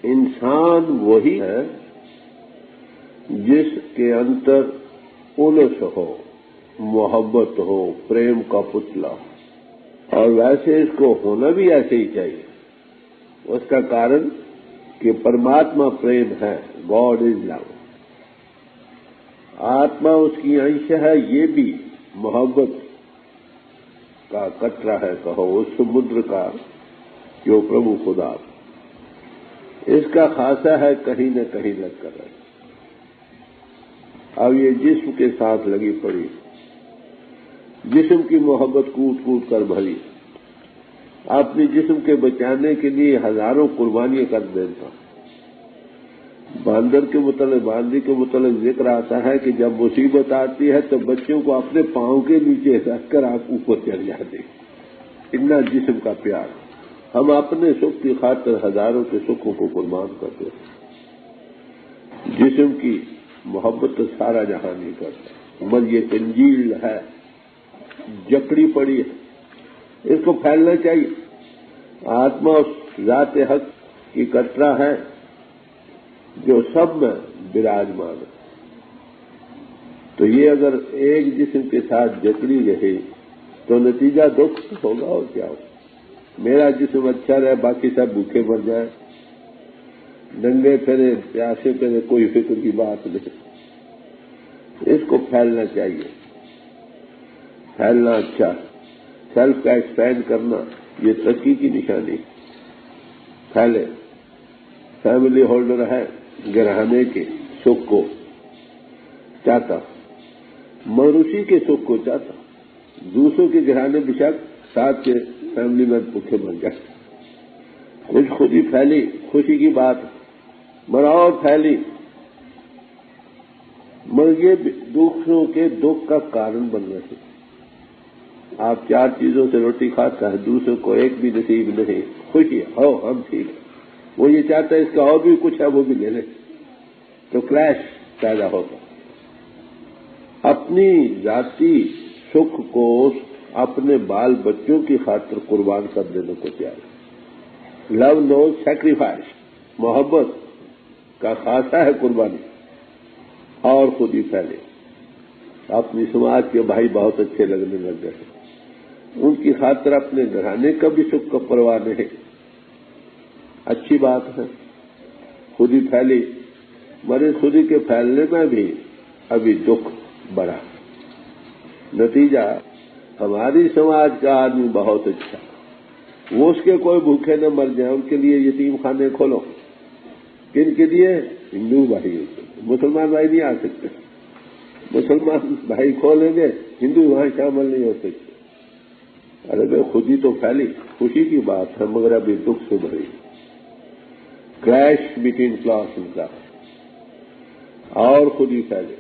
انسان وہی ہے جس کے اندر انس ہو، محبت ہو، پریم کا پتلا، اور ویسے اس کو ہونا بھی ایسے ہی چاہیے۔ اس کا کارن کہ پرماتما پریم ہے، گاڈ از لو۔ آتما اس کی انش ہے، یہ بھی محبت کا قطرہ ہے، کہو اس سمندر کا جو پربھو خدا، اس کا خاصہ ہے کہیں نہ کہیں لگ کر ہے۔ اب یہ جسم کے ساتھ لگی پڑی، جسم کی محبت کوٹ کوٹ کر بھری، اپنی جسم کے بچانے کے لیے ہزاروں قربانیاں کر دیتا۔ باندر کے متعلق، باندی کے متعلق ذکر آتا ہے کہ جب مصیبت آتی ہے تو بچوں کو اپنے پاؤں کے نیچے رکھ کر آپ اوپر چڑھ جاتے، اتنا جسم کا پیار۔ ہم اپنے سکھ کی خاطر ہزاروں کے سکھوں کو قربان کرتے ہیں۔ جسم کی محبت تو سارا جہاں نہیں کرتا، مگر یہ کنجیل ہے، جکڑی پڑی ہے، اس کو پھیلنا چاہیے۔ آتما اس ذات حق کی قطرہ ہے جو سب میں براجمان ہے۔ تو یہ اگر ایک جسم کے ساتھ جکڑی رہے تو نتیجہ دکھ ہوگا، اور کیا ہوگا؟ میرا جسم اچھا رہے، باقی سب بھوکے مر جائیں، ننگے پھرے، پیاسے پھرے، کوئی فکر کی بات نہیں۔ اس کو پھیلنا چاہیے، پھیلنا اچھا، سیلف کا ایکسپینڈ کرنا، یہ ترقی کی نشانی۔ پھیلے، فیملی ہولڈر ہے، گرہانے کے سکھ کو چاہتا، موروثی کے سکھ کو چاہتا، دوسروں کے گرہانے بشک ساتھ کے فیملی میں بھوکے مر جائے۔ کچھ خود ہی پھیلی، خوشی کی بات، مراؤ پھیلی، مگر یہ دوسروں کے دکھ کا کارن بن رہے۔ آپ چار چیزوں سے روٹی کھاتا ہے، دوسروں کو ایک بھی نصیب نہیں، خوشی ہو ہم ٹھیک ہے، وہ یہ چاہتا ہے اس کا اور بھی کچھ ہے وہ بھی لے لے، تو کلیش پیدا ہوتا۔ اپنی ذاتی سکھ کو اپنے بال بچوں کی خاطر قربان کر دینے کو تیار۔ لو نوز سیکریفائس، محبت کا خاصہ ہے قربانی، اور خود ہی پھیلے۔ اپنی سماج کے بھائی بہت اچھے لگنے لگ گئے، ان کی خاطر اپنے گھرانے کا بھی سکھ کا پرواہ نہیں، اچھی بات ہے، خود ہی پھیلی، مگر خود ہی کے پھیلنے میں بھی ابھی دکھ بڑھا۔ نتیجہ ہماری سماج کا آدمی بہت اچھا، وہ اس کے کوئی بھوکے نہ مر جائیں، ان کے لیے یتیم خانے کھولو۔ کن کے لیے؟ ہندو بھائی، مسلمان بھائی نہیں آ سکتے، مسلمان بھائی کھولیں گے، ہندو وہاں شامل نہیں ہو سکتے۔ ارے بھائی خود ہی تو پھیلی، خوشی کی بات ہے، مگر ابھی دکھ سے بھری۔ کلیش بٹوین کلاس ان کا، اور خود ہی پھیلے۔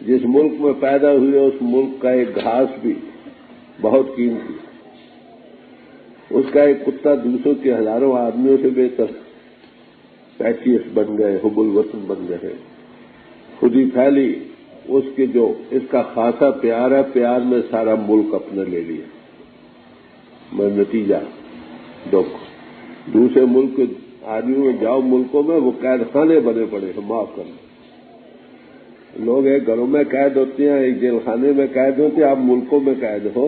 جس ملک میں پیدا ہوئے اس ملک کا ایک گھاس بھی بہت قیمتی، اس کا ایک کتا دوسروں کے ہزاروں آدمیوں سے بہتر، پیٹیس بن گئے، حب الوطن بن گئے۔ خود ہی پھیلی، اس کے جو اس کا خاصا پیار ہے، پیار میں سارا ملک اپنے لے لیا، میں نتیجہ دکھ۔ دوسرے ملک کے آدمیوں میں جاؤ، ملکوں میں وہ قید خانے بنے پڑے ہیں، معاف کرنا۔ لوگ ایک گھروں میں قید ہوتے ہیں، ایک جیل خانے میں قید ہوتے ہیں، آپ ملکوں میں قید ہو،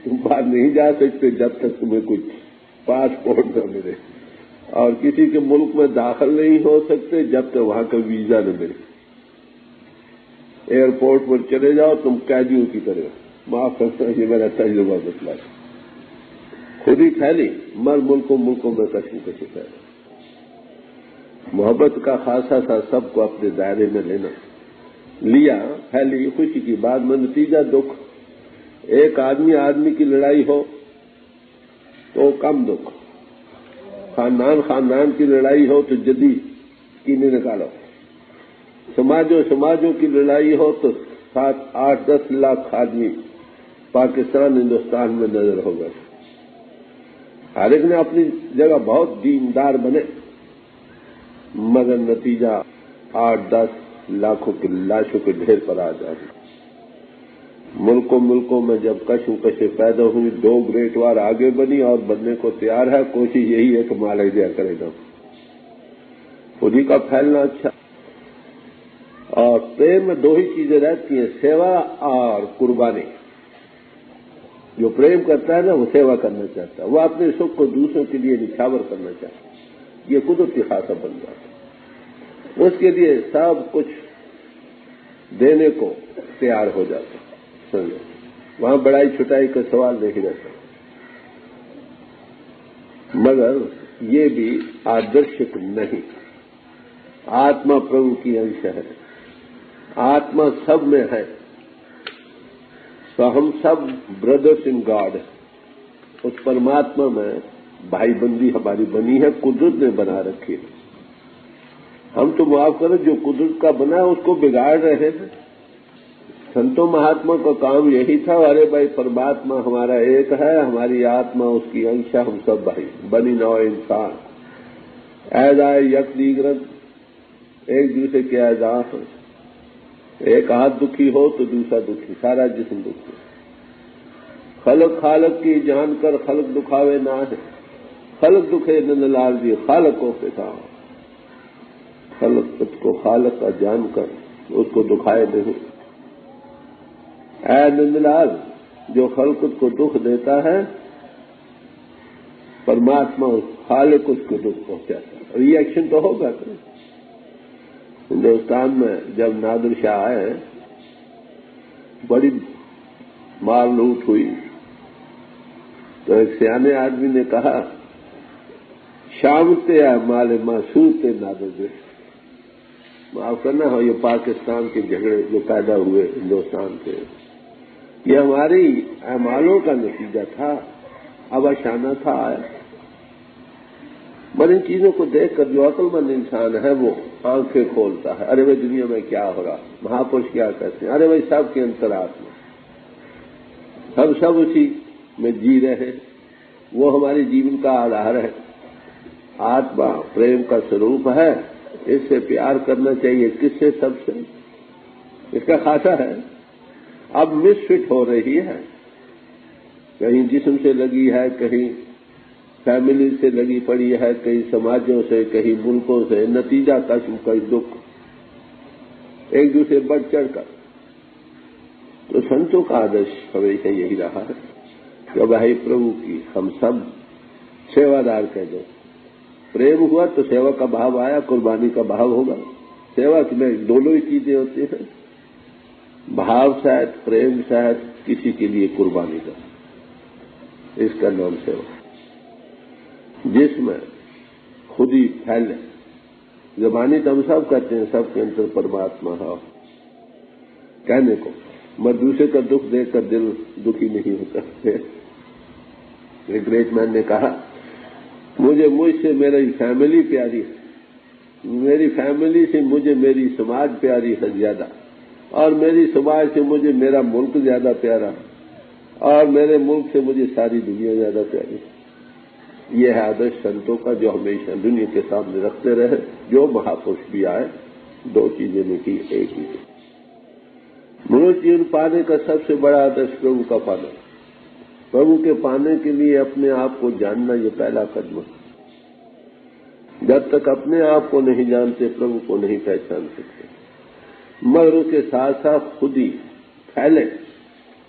تم باہر نہیں جا سکتے جب تک تمہیں کچھ پاسپورٹ نہ ملے، اور کسی کے ملک میں داخل نہیں ہو سکتے جب تک وہاں کا ویزا نہ ملے۔ ایئرپورٹ پر چلے جاؤ تم قیدیوں کی طرح، معاف کرتا یہ میرا تجربہ بتلا ہے۔ خود ہی پھیلی، مر ملکوں میں کشم کشی پھیلا۔ محبت کا خاصا تھا سب کو اپنے دائرے میں لینا، لیا، پھیلی، خوشی کی بات میں نتیجہ دکھ۔ ایک آدمی کی لڑائی ہو تو کم دکھ، خاندان کی لڑائی ہو تو جدی کینے نکالو، سماجوں کی لڑائی ہو تو 7-8-10 لاکھ آدمی پاکستان ہندوستان میں نظر ہو گئے۔ ہر ایک نے اپنی جگہ بہت دیندار بنے، مگر نتیجہ 8-10 لاکھوں کی لاشوں کے ڈھیر پر آ جائے۔ ملکوں میں جب کشم کشیں پیدا ہوئی، 2 گریٹ وار آگے بنی اور بننے کو تیار ہے، کوشش یہی ہے کہ مال دیا کرے گا۔ خودی کا پھیلنا اچھا. اور پریم میں دو ہی چیزیں رہتی ہیں، سیوا اور قربانی. جو پریم کرتا ہے نا وہ سیوا کرنا چاہتا ہے، وہ اپنے سکھ کو دوسروں کے لیے نچھاور کرنا چاہتا ہے، یہ قدرتی خاصہ بن جاتا ہے، اس کے لیے سب کچھ دینے کو تیار ہو جاتا ہے. سمجھو وہاں بڑائی چھٹائی کا سوال نہیں رہتا. مگر یہ بھی آدرشک نہیں. آتما پربھو کی انش ہے، آتما سب میں ہے، تو ہم سب بردرس ان گاڈ. اس پرماتما میں بھائی بندی ہماری بنی ہے، قدرت نے بنا رکھی ہے. ہم تو معاف کرو جو قدرت کا بنا ہے اس کو بگاڑ رہے ہیں. سنتوں مہاتما کا کام یہی تھا، ارے بھائی پرماتما ہمارا ایک ہے، ہماری آتما اس کی انشا، ہم سب بھائی بنی نو انسان ایز آئے یک دیگرن، ایک دوسرے کے اعزاز. ایک ہاتھ دکھی ہو تو دوسرا دکھی، سارا جسم دکھی. خلق خالق کی جان کر خلق دکھاوے نہ ہے، خلق دکھے نند لال جی خالق کو پھساؤ. خلق کو خالق کا جان کر اس کو دکھائے نہیں. اے نند لال جو خلق کو دکھ دیتا ہے، پرماتما خالق اس کو دکھ پہنچاتا ہے. ری ایکشن تو ہوگا. ہندوستان میں جب نادر شاہ آئے بڑی مار لوٹ ہوئی تو ایک سیانے آدمی نے کہا شام تے مال محسوس تے نادر دے. معاف کرنا ہو یہ پاکستان کے جھگڑے جو پیدا ہوئے ہندوستان سے، یہ ہماری اعمالوں کا نتیجہ تھا. اب اشانہ تھا آیا. پر ان چیزوں کو دیکھ کر جو عقل مند انسان ہے وہ آنکھیں کھولتا ہے. ارے بھائی دنیا میں کیا ہو رہا، مہاپرش کیا کہتے ہیں. ارے بھائی سب کے انترآتما، ہم سب اسی میں جی رہے، وہ ہماری جیون کا آدھار ہے. آتما پریم کا سوروپ ہے، اس سے پیار کرنا چاہیے. کس سے؟ سب سے. اس کا خاصہ ہے. اب مس فٹ ہو رہی ہے، کہیں جسم سے لگی ہے، کہیں فیملی سے لگی پڑی ہے، کہیں سماجوں سے، کہیں ملکوں سے. نتیجہ کشم کا دکھ، ایک دوسرے بڑھ چڑھ کر. تو سنتوں کا آدرش ہمیشہ یہی رہا ہے کہ بھائی پربھو کی ہم سب سیوادار کہہ دو. پریم ہوا تو سیوا کا بھاو آیا، قربانی کا بھاو ہوگا. سیوا میں دونوں ہی چیزیں ہوتی ہیں، بھاو شاید، پریم شاید، کسی کے لیے قربانی کا. اس کا نام سیوا، جس میں خود ہی پھیلے. زبانی تو ہم سب کہتے ہیں سب کے اندر پرماتما ہے کہنے کو، میں دوسرے کا دکھ دیکھ کر دل دکھی نہیں ہوتا. ایک گریٹ مین نے کہا مجھ سے میری فیملی پیاری ہے، میری فیملی سے مجھے میری سماج پیاری ہے زیادہ، اور میری سماج سے مجھے میرا ملک زیادہ پیارا ہے، اور میرے ملک سے مجھے ساری دنیا زیادہ پیاری ہے. یہ ہے آدرش سنتوں کا جو ہمیشہ دنیا کے سامنے رکھتے رہے. جو مہاپرش بھی آئے دو چیزیں نے کی، ایک ہی. منوج جیون پانے کا سب سے بڑا آدرش پربھو کا پانا. پربھو کے پانے کے لیے اپنے آپ کو جاننا یہ پہلا قدم ہے. جب تک اپنے آپ کو نہیں جانتے پربھو کو نہیں پہچان سکتے. مگر اس کے ساتھ ساتھ خود ہی پھیلے،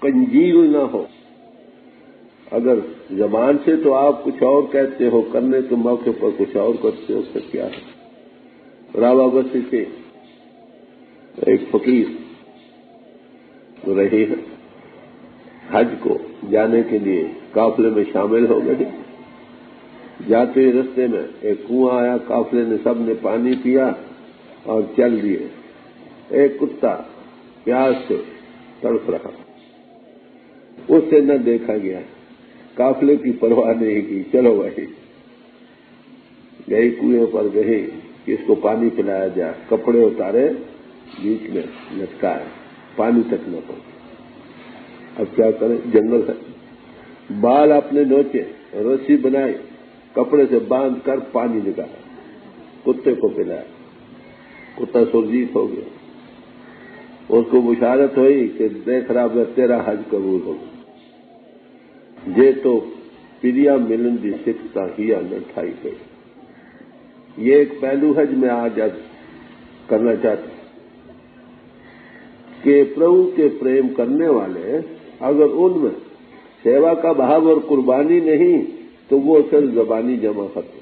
کنجیل نہ ہو. اگر زبان سے تو آپ کچھ اور کہتے ہو، کرنے کے موقع پر کچھ اور کرتے ہو، اس کا کیا ہے؟ راوا بسی سے ایک فقیر رہی ہے، حج کو جانے کے لیے قافلے میں شامل ہو گئے. جاتے رستے میں ایک کنواں آیا، قافلے نے سب نے پانی پیا اور چل دیے. ایک کتا پیاس سے تڑپ رہا، اس سے نہ دیکھا گیا، قافلے کی پرواہ نہیں کی. چلو بھائی، گئی کنویں پر گئی کہ اس کو پانی پلایا جائے. کپڑے اتارے، بیچ میں لٹکائے، پانی تک نہ پہنچا. اب کیا کریں؟ جنگل ہے. بال اپنے نوچے، رسی بنائی، کپڑے سے باندھ کر پانی نکالا، کتے کو پلایا. کتا سرجیت ہو گیا. اس کو بشارت ہوئی کہ دیکھ رہا تیرا حج قبول ہوگا. یہ تو پریا ملن دی سکھتا ہی نہ ٹھائی گئی. یہ ایک پہلو ہے جو میں آج کرنا چاہتا ہوں کہ پربھو کے پریم کرنے والے اگر ان میں سیوا کا بھاو اور قربانی نہیں تو وہ صرف زبانی جمع ختم.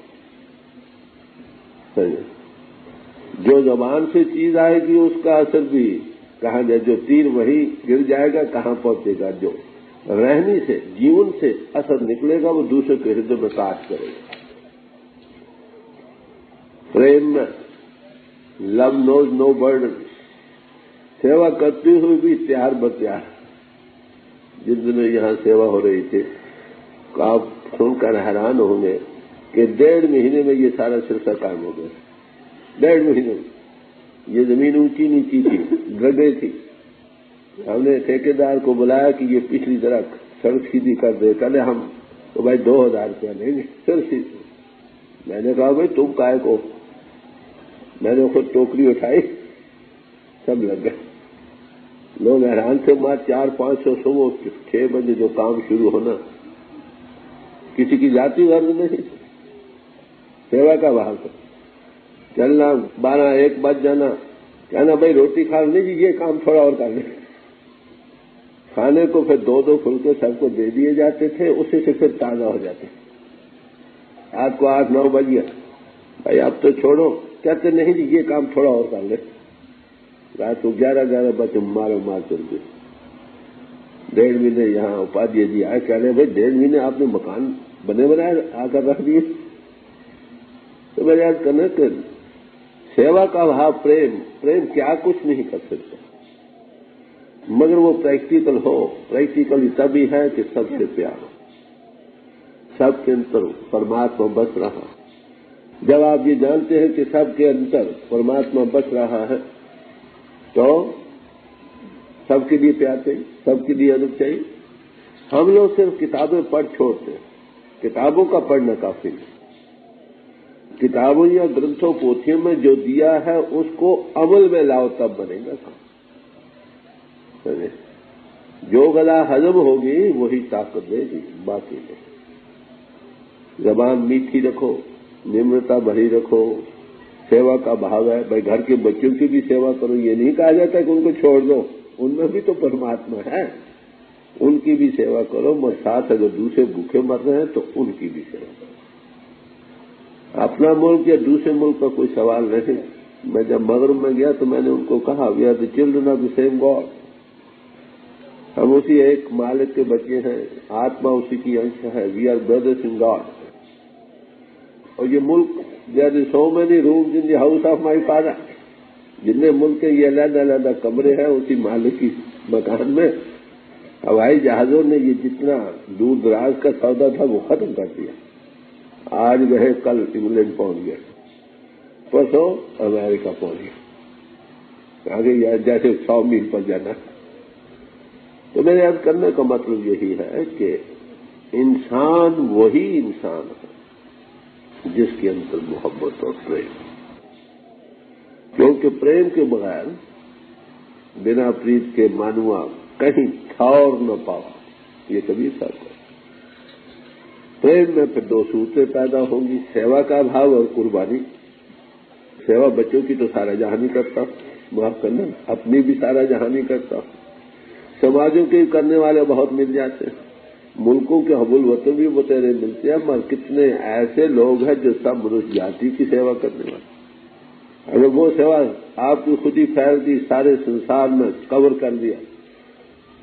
جو زبان سے چیز آئے گی اس کا اثر بھی کہاں جائے، جو تیر وہی گر جائے گا کہاں پہنچے گا. جو رہنی سے جیون سے اثر نکلے گا وہ دوسرے کے ہردے میں کاٹ کرے گا. پریم میں لو نوز نو برڈن، سیوا کرتے ہوئے بھی تیار بتیار. جن دنوں یہاں سیوا ہو رہی تھی آپ سن کر حیران ہوں گے کہ 1.5 مہینے میں یہ سارا سلسلہ قائم ہو گیا. 1.5 مہینے میں یہ زمین اونچی نیچی تھی، گڈھے تھی. ہم نے ٹھیکیدار کو بلایا کہ یہ پچھلی طرف سڑک سیدھی کر دے. کہنے ہم تو بھائی 2000 روپیہ لیں گے سڑک سیدھی. میں نے کہا بھائی تم کائے کو. میں نے خود ٹوکری اٹھائی، سب لگ گئے. لوگ حیران تھے. ماں 400-500 صبح 6 بجے جو کام شروع ہونا، کسی کی ذاتی غرض نہیں، سیوا کا بھاو تھا. چلنا 12-1 بج جانا، کہنا بھائی روٹی کھا نہیں جی، یہ کام تھوڑا اور کر لیں. کھانے کو پھر 2 پھلکے سب کو دے دیے جاتے تھے، اسی سے پھر تازہ ہو جاتے. رات کو 8-9 بج گیا، بھائی اب تو چھوڑو. کہتے نہیں جی یہ کام تھوڑا اور کر لیں. رات کو 11 بجے مارو مار چل گئے. 1.5 مہینے یہاں اپادھیے جی آئے، کہہ رہے بھائی 1.5 مہینے آپ نے مکان بنے بنائے آ کر رکھ دیے. تو میں یاد کرنا کہ سیوا کا بھاو پریم کیا کچھ نہیں کر سکتا، مگر وہ پریکٹیکل ہو. پریکٹیکل تبھی ہے کہ سب سے پیار ہو، سب کے اندر پرماتما بس رہا. جب آپ یہ جانتے ہیں کہ سب کے اندر پرماتما بس رہا ہے تو سب کے لیے پیار چاہیے، سب کے لیے ادب چاہیے. ہم لوگ صرف کتابیں پڑھ چھوڑتے ہیں. کتابوں کا پڑھنا کافی نہیں. کتابوں یا گرنتھوں پوتھیوں میں جو دیا ہے اس کو عمل میں لاؤ تب بنے گا کام. جو غذا ہضم ہوگی وہی طاقت دے گی، باقی نہیں. زبان میٹھی رکھو، نمرتا بھری رکھو. سیوا کا بھاو ہے. بھائی گھر کے بچوں کی بھی سیوا کرو. یہ نہیں کہا جاتا کہ ان کو چھوڑ دو، ان میں بھی تو پرماتما ہے. ان کی بھی سیوا کرو، مگر ساتھ اگر دوسرے بھوکے مر رہے ہیں تو ان کی بھی سیوا کرو. اپنا ملک یا دوسرے ملک کا کوئی سوال نہیں. میں جب مغرب میں گیا تو میں نے ان کو کہا we are the children of the same God. ہم اسی ایک مالک کے بچے ہیں، آتما اسی کی انش ہے. We are brothers in God. اور یہ ملک there is so many rooms in the house of my father. جتنے ملک کے یہ علیحدہ علیحدہ کمرے ہیں اسی مالک کی مکان میں. ہوائی جہازوں نے یہ جتنا دور دراز کا سودا تھا وہ ختم کر دیا. آج گئے کل انگلینڈ پہنچ گئے، پرسوں امریکہ پہنچ گئے. آگے جیسے 100 میل پر جانا. تو میرے یاد کرنے کا مطلب یہی ہے کہ انسان وہی انسان ہے جس کے اندر محبت اور پریم. کیونکہ پریم کے بغیر بنا پریت کے مانوا کہیں ٹھور نہ پاؤ. یہ کبھی ساتھ ہے. پریم میں پھر 2 صورتیں پیدا ہوں گی، سیوا کا بھاو اور قربانی. سیوا بچوں کی تو سارا جہانی کرتا ہوں، معاف کرنا، اپنی بھی سارا جہانی کرتا ہوں. سماجوں کے کرنے والے بہت مل جاتے ہیں، ملکوں کے حب الوطن بھی بتیرے ملتے ہیں، مگر کتنے ایسے لوگ ہیں جو سب منوش جاتی کی سیوا کرنے والے. اگر وہ سیوا آپ کی خود ہی پھیل دی، سارے سنسار میں کور کر دیا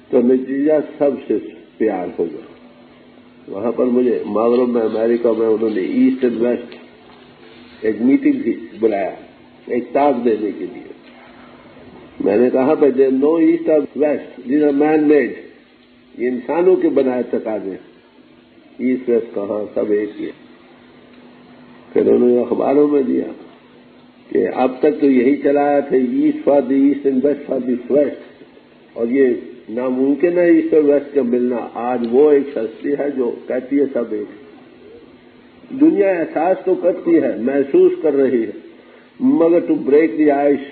تو نتیجہ سب سے پیار ہوگا. وہاں پر مجھے مغرب میں امریکہ میں انہوں نے ایسٹ اینڈ ویسٹ ایک میٹنگ تھی بلایا ایک تاک دینے کے لیے. میں نے کہا بھائی دیر نو ایسٹ اور west, these are man made. یہ انسانوں کے بنائے تقاضے. ایسٹ ویسٹ کہاں، سب ایک ہی. پھر انہوں نے اخباروں میں دیا کہ اب تک تو یہی چلایا تھا east for the east and west for the west, اور یہ ناممکن ہے ایسٹ اور ویسٹ کا ملنا. آج وہ ایک ہستی ہے جو کہتی ہے سب ایک. دنیا احساس تو کرتی ہے، محسوس کر رہی ہے، مگر ٹو بریک دی آئس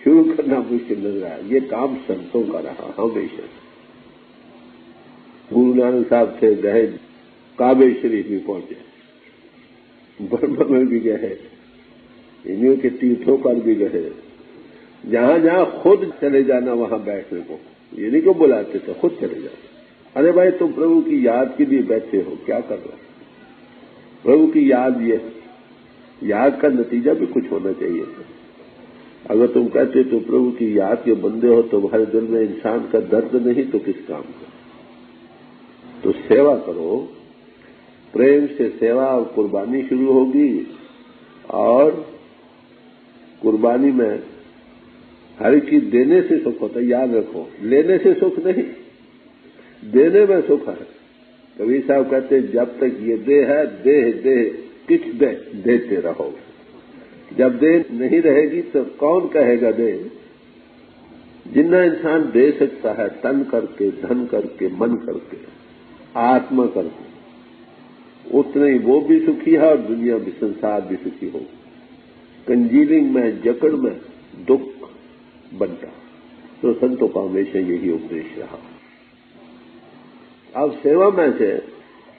شروع کرنا مشکل نظر آیا. یہ کام سنتوں کا رہا ہمیشہ. گرو نانک صاحب سے گئے، کعبے شریف بھی پہنچے. برما میں بھی گئے، انہوں کے تیرتھوں پر بھی گئے، جہاں جہاں خود چلے جانا وہاں بیٹھنے کو، یہ نہیں کہ بلاتے تھے، خود چلے جانا۔ ارے بھائی تم پربھو کی یاد کے لیے بیٹھے ہو، کیا کر رہے ہو؟ پربھو کی یاد، یہ یاد کا نتیجہ بھی کچھ ہونا چاہیے تھا۔ اگر تم کہتے تو پربھو کی یاد کے بندے ہو، تمہارے دل میں انسان کا درد نہیں تو کس کام کا؟ تو سیوا کرو، پریم سے سیوا اور قربانی شروع ہوگی، اور قربانی میں ہر چیز دینے سے سکھ ہوتا ہے، یاد رکھو، لینے سے سکھ نہیں، دینے میں سکھ ہے۔ کبیر صاحب کہتے ہیں جب تک یہ دے ہے، دے کچھ دے، دیتے رہو۔ جب دے نہیں رہے گی تو کون کہے گا دے؟ جتنا انسان دے سکتا ہے، تن کر کے، دھن کر کے، من کر کے، آتما کر کے، اتنا ہی وہ بھی سکھی ہے اور دنیا بھی، سنسار بھی سکھی ہو۔ کنجیلنگ میں، جکڑ میں دکھ بنتا، تو سنتوں کا ہمیشہ یہی اپدیش رہا۔ اب سیوا میں سے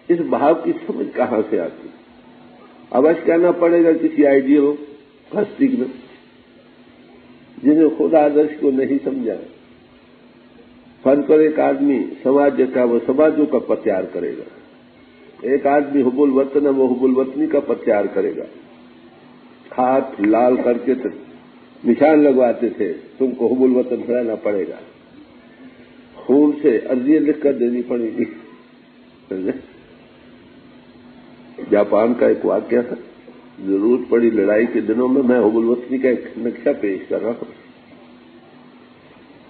اس بھاو کی سمجھ کہاں سے آتی؟ اوش کہنا پڑے گا کسی آئیڈیل ہستی میں، جنہیں خود آدرش کو نہیں سمجھا۔ فرض کرو ایک آدمی سماج کا، وہ سماجوں کا پرچار کرے گا، ایک آدمی حب الوطن ہے، وہ حب الوطنی کا پرچار کرے گا۔ ہاتھ لال کر کے نشان لگواتے تھے، تم کو حب الوطن رہنا پڑے گا، خون سے عرضیاں لکھ کر دینی پڑے گی۔ جاپان کا ایک واقعہ تھا، ضرورت پڑی لڑائی کے دنوں میں حب الوطنی کا ایک نقشہ پیش کر رہا ہوں۔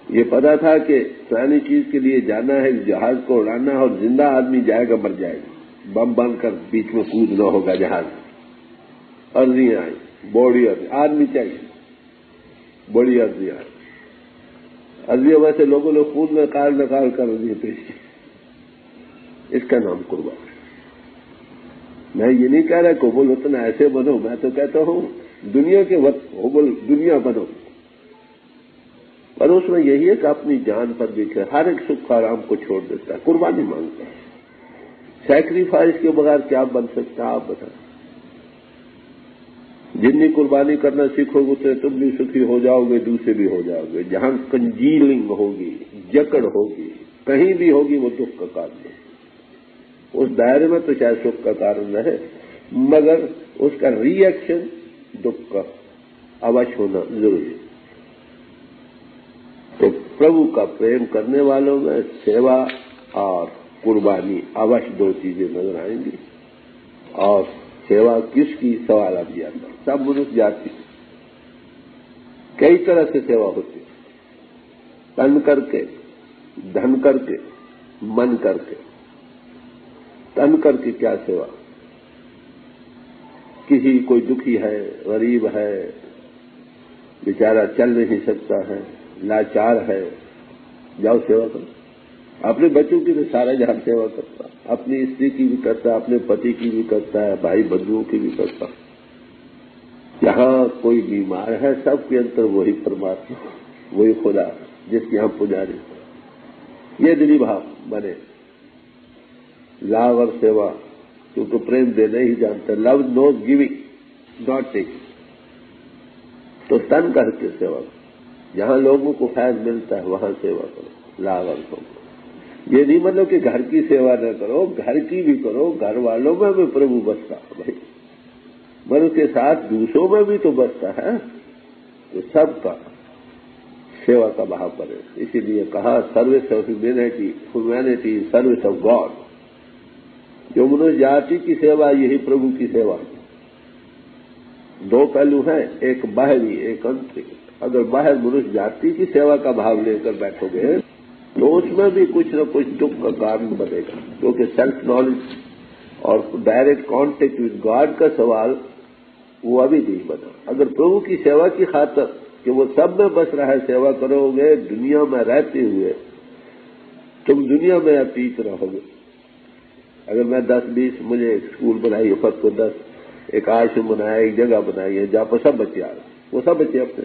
یہ پتا تھا کہ فلانی چیز کے لیے جانا ہے، جہاز کو اڑانا ہے، اور زندہ آدمی جائے گا مر جائے گا، بم بن کر بیچ میں کودنا ہوگا جہاز۔ عرضیاں آئیں، بوڑی عرضی، آدمی چاہیے، بڑی عرضیاں آئیں، عرضیوں میں سے لوگوں نے خون میں نکال کر عرضیاں پیش کی۔ اس کا نام قربانی۔ میں یہ نہیں کہہ رہا کہ حب الوطن ایسے بنو، میں تو کہتا ہوں دنیا کے دنیا بنو، پر اس میں یہی ہے کہ اپنی جان پر بھی ہر ایک سکھ آرام کو چھوڑ دیتا ہے، قربانی مانگتا ہے۔ سیکریفائس کے بغیر کیا بن سکتا ہے آپ بتائیں؟ جتنی قربانی کرنا سیکھو گے اتنے تم بھی سکھی ہو جاؤ گے، دوسرے بھی ہو جاؤ گے۔ جہاں کنجیلنگ ہوگی، جکڑ ہوگی، کہیں بھی ہوگی، وہ دکھ کا کارن ہے۔ اس دائرے میں تو چاہے سکھ کا کارن رہے، مگر اس کا ری ایکشن دکھ کا اوش ہونا ضروری ہے۔ تو پربھو کا پریم کرنے والوں میں سیوا اور قربانی اوش دو چیزیں نظر آئیں گی۔ اور سیوا کس کی؟ سوال اب یہ آتا ہے، سب منش جاتی، کئی طرح سے سیوا ہوتی ہے، تن کر کے، دھن کر کے، من کر کے۔ تن کر کے کیا سیوا؟ کسی کوئی دکھی ہے، غریب ہے، بیچارہ چل نہیں سکتا ہے، لاچار ہے، جاؤ سیوا کرو۔ اپنے بچوں کی بھی سارا جہاں سیوا کرتا، اپنی استری کی بھی کرتا، اپنے پتی کی بھی کرتا ہے، بھائی بندھوؤں کی بھی کرتا۔ جہاں کوئی بیمار ہے، سب کے اندر وہی پرماتما، وہی خدا جس کے یہاں پجاری۔ یہ دلی بھاو بنے، لاو اور سیوا، کیونکہ پریم دینا ہی جانتا ہے۔ لو نوز گیونگ ناٹ ٹیکنگ۔ تو تن کر کے سیوا کرو، جہاں لوگوں کو فیض ملتا ہے وہاں سیوا کرو، لاو اور سیوا۔ یہ نہیں مطلب کہ گھر کی سیوا نہ کرو، گھر کی بھی کرو، گھر والوں میں بھی پربھو بستا ہے بھائی، مگر اس کے ساتھ دوسروں میں بھی تو بستا ہے، تو سب کا سیوا کا بہاؤ کرے۔ اسی لیے کہا service of humanity, service of God. جو منوش جاتی کی سیوا، یہی پربھو کی سیوا۔ دو پہلو ہیں، ایک باہری، ایک انتری۔ اگر باہر منوش جاتی کی سیوا کا بھاو لے کر بیٹھو گے تو اس میں بھی کچھ نہ کچھ دکھ کا کارن بنے گا، کیونکہ سیلف نالج اور ڈائریکٹ کانٹیکٹ وتھ گاڈ کا سوال وہ ابھی نہیں بنا۔ اگر پربھو کی سیوا کی خاطر کہ وہ سب میں بس رہا ہے سیوا کرو گے، دنیا میں رہتے ہوئے تم دنیا میں اتیت رہو گے۔ اگر میں 10-20 مجھے اسکول بنائی ہے، فرد کو 10 ایک آشرم بنایا، ایک جگہ بنائی ہے جہاں پر سب بچے آ رہے ہیں، وہ سب بچے اپنے،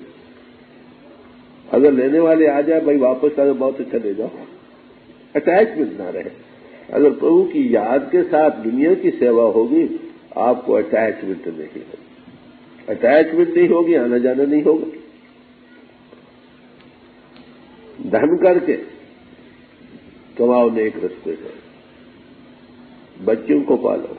اگر لینے والے آ جائے بھائی واپس آئے بہت اچھا لے جاؤ، اٹیچمنٹ نہ رہے۔ اگر پربھو کی یاد کے ساتھ دنیا کی سیوا ہوگی، آپ کو اٹیچمنٹ نہیں ہوگی، اٹیچمنٹ نہیں ہوگی، آنا جانا نہیں ہوگا۔ دھن کر کے کماؤ نیک رستے سے، بچوں کو پالو،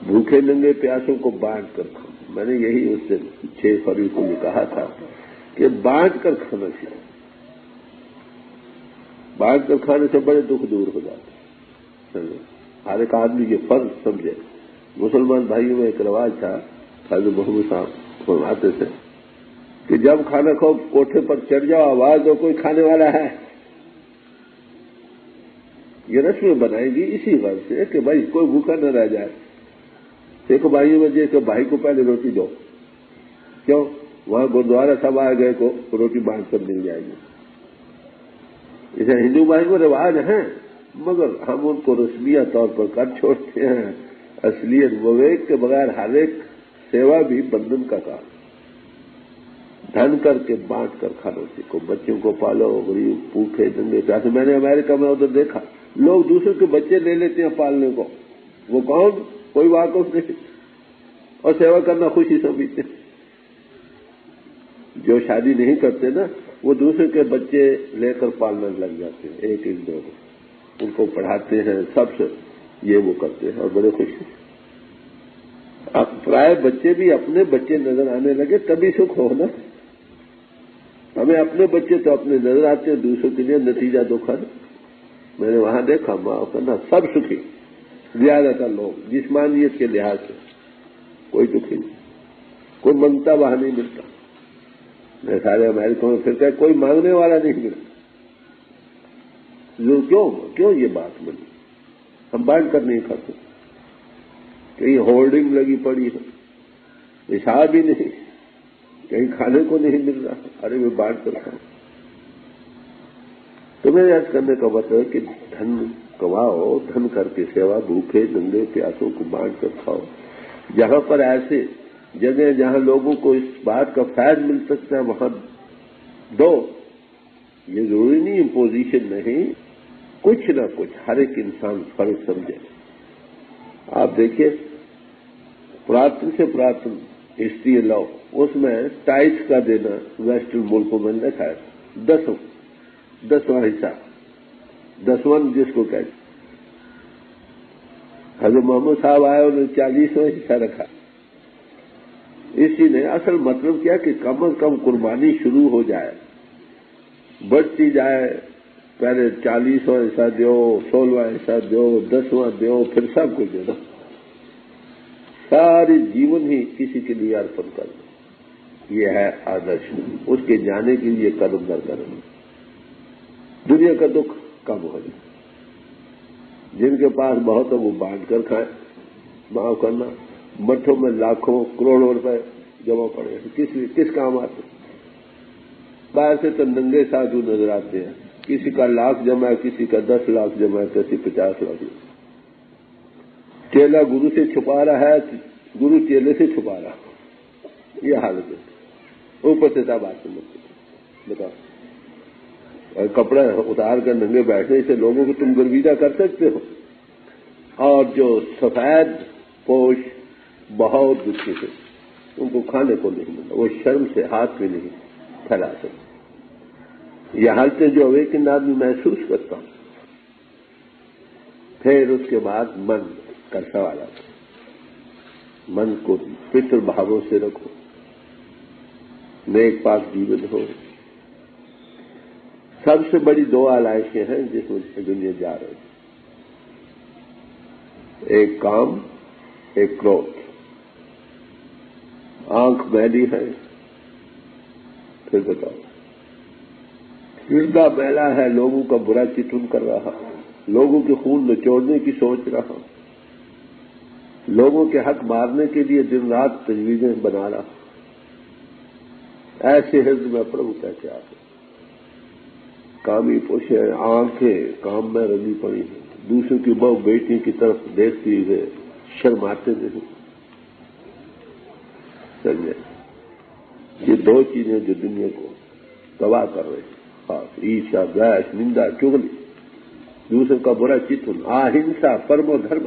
بھوکے ننگے پیاسوں کو بانٹ کر کھاؤ۔ میں نے یہی اس دن 6 فروری کو یہ کہا تھا کہ بانٹ کر کھانا چاہیے، بانٹ کر کھانے سے بڑے دکھ دور ہو جاتے ہیں۔ ہر ایک آدمی یہ فرض سمجھے۔ مسلمان بھائیوں میں ایک رواج تھا، حضرت محمد صاحب فرماتے تھے کہ جب کھانا کھاؤ کوٹھے پر چڑھ جاؤ، آواز دو کوئی کھانے والا ہے۔ یہ رسمیں بنائے گی اسی غرض سے کہ بھائی کوئی بھوکا نہ رہ جائے۔ ایک بھائیوں میں جیسے بھائی کو پہلے روٹی دو، کیوں؟ وہاں گردوارا سب آئے گئے کو روٹی بانٹ کر مل جائے گی۔ اسے ہندو بھائی میں رواج ہیں، مگر ہم ان کو رسمیہ طور پر کر چھوڑتے ہیں۔ اصلیت وویک کے بغیر ہر ایک سیوا بھی بندھن کا کام۔ دھن کر کے بانٹ کر کھانا سیکھو، بچوں کو پالو، غریب بھوکے ننگے پیاسے۔ میں نے امریکہ میں ادھر دیکھا، لوگ دوسرے کے بچے لے لیتے ہیں پالنے کو، وہ کون؟ کوئی واقف نہیں، اور سیوا کرنا خوشی سمجھتے ہیں۔ جو شادی نہیں کرتے نا، وہ دوسرے کے بچے لے کر پالنے لگ جاتے ہیں، ایک ایک دو، ان کو پڑھاتے ہیں، سب سے یہ وہ کرتے ہیں اور بڑے خوش ہیں۔ اب پرائے بچے بھی اپنے بچے نظر آنے لگے تبھی سکھ ہو نا۔ ہمیں اپنے بچے تو اپنے نظر آتے ہیں، دوسروں کے لیے نتیجہ دکھا ہے۔ میں نے وہاں دیکھا معاف کرنا سب سکھی، زیادہ تر لوگ جسمانیت کے لحاظ سے، کوئی دکھی نہیں، کوئی منگتا وہاں نہیں ملتا۔ میں سارے امریکوں میں پھرتا ہے، کوئی مانگنے والا نہیں ملا۔ کیوں یہ بات بنی؟ ہم بانٹ کر نہیں کھاتے، کہیں ہولڈنگ لگی پڑی ہے، حساب ہی نہیں، کہیں کھانے کو نہیں مل رہا، ارے میں بانٹ کر کھاؤں۔ تو میرے یاد کرنے کا مطلب ہے کہ دھن کماؤ، دھن کر کے سیوا، بھوکے ننگے پیاسوں کو بانٹ کر کھاؤ۔ جہاں پر ایسے جگہ جہاں لوگوں کو اس بات کا فائد مل سکتا ہے وہاں دو۔ یہ ضروری نہیں امپوزیشن نہیں، کچھ نہ کچھ ہر ایک انسان فرض سمجھے۔ آپ دیکھیے پراتن سے پراتن ہسٹری لاؤ، اس میں ٹائٹ کا دینا ویسٹرن ملکوں میں دیکھا ہے، 10واں حصہ، 10واں جس کو کہتے۔ حضرت محمد صاحب آئے، انہوں نے 40واں حصہ رکھا۔ اسی نے اصل مطلب کیا کہ کم از کم قربانی شروع ہو جائے، بڑھتی جائے، پہلے 40واں حصہ دیو، 16واں حصہ دیو، 10واں دیو، پھر سب کچھ دینا، ساری جیون ہی کسی کے لیے ارپن کر دو۔ یہ ہے آدرش، اس کے جانے کے لیے قدم در قدم دنیا کا دکھ کم ہو جائے۔ جن کے پاس بہت ہے وہ بانٹ کر کھائیں، معاف کرنا مٹھوں میں لاکھوں کروڑوں روپے جمع پڑے ہیں، کس کام آتے؟ باہر سے تو ننگے سادھو نظر آتے ہیں، کسی کا 1,00,000 جمع ہے، کسی کا 10 لاکھ جمع ہے، کسی 50 لاکھ جمع۔ چیلا گرو سے چھپا رہا ہے، گرو چیلے سے چھپا رہا، یہ حالت ہے۔ اوپر سے سب آتے بتاؤ، اور کپڑا اتار کر ننگے بیٹھنے سے لوگوں کو تم گرویدہ کر سکتے ہو؟ اور جو سفید پوش بہت دکھی سے ان کو کھانے کو نہیں ملا، وہ شرم سے ہاتھ بھی نہیں پھیلا سکتے۔ یہ حالتیں جو اویکن آدمی محسوس کرتا ہوں۔ پھر اس کے بعد من کا سوال آتا، من کو فطر بھاووں سے رکھو، نیک پاک جیون ہو۔ سب سے بڑی 2 آلائشیں ہیں جس میں دنیا جا رہی ہے، ایک کام، ایک کروھ۔ آنکھ میلی ہے، پھر بتاؤ، ہردہ میلا ہے، لوگوں کا برا چتن کر رہا، لوگوں کے خون نچوڑنے کی سوچ رہا، لوگوں کے حق مارنے کے لیے دن رات تجویزیں بنا رہا۔ ایسے ہرد میں پربھو کیسے آتے؟ کامی پوشے آنکھیں کام میں رلی پڑی ہیں، دوسروں کی بہو بیٹی کی طرف دیکھتی ہوئے شرماتے نہیں۔ سمجھے؟ یہ 2 چیزیں جو دنیا کو تباہ کر رہے ہیں، خاص عیشا، گیش، نندا، چغلی، دوسروں کا برا چتن، اہنسا، پرمو دھرم۔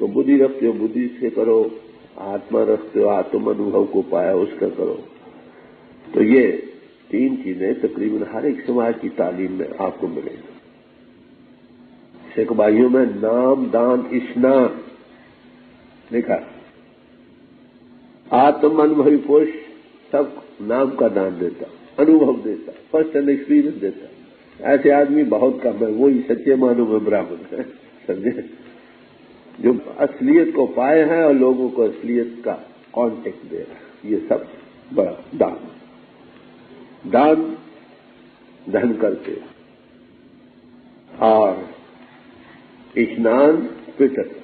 تو بدھی رکھتے ہو بدھی سے کرو، آتما رکھتے ہو آتم انوبھو کو پایا اس کا کرو۔ تو یہ 3 چیزیں تقریباً ہر ایک سماج کی تعلیم میں آپ کو ملے گی۔ سکھ بھائیوں میں نام دان اسنان لکھا، آتم انوبھوی پوش سب نام کا دان دیتا، انوبھو دیتا، فرسٹ اینڈ ایکسپیرئنس دیتا۔ ایسے آدمی بہت کم ہے، وہی سچے معنوں میں برہمن ہے، سمجھے، جو اصلیت کو پائے ہیں اور لوگوں کو اصلیت کا کانٹیکٹ دے رہا ہے۔ یہ سب بڑا دان دھن کرتے، اور اسنان پترتا،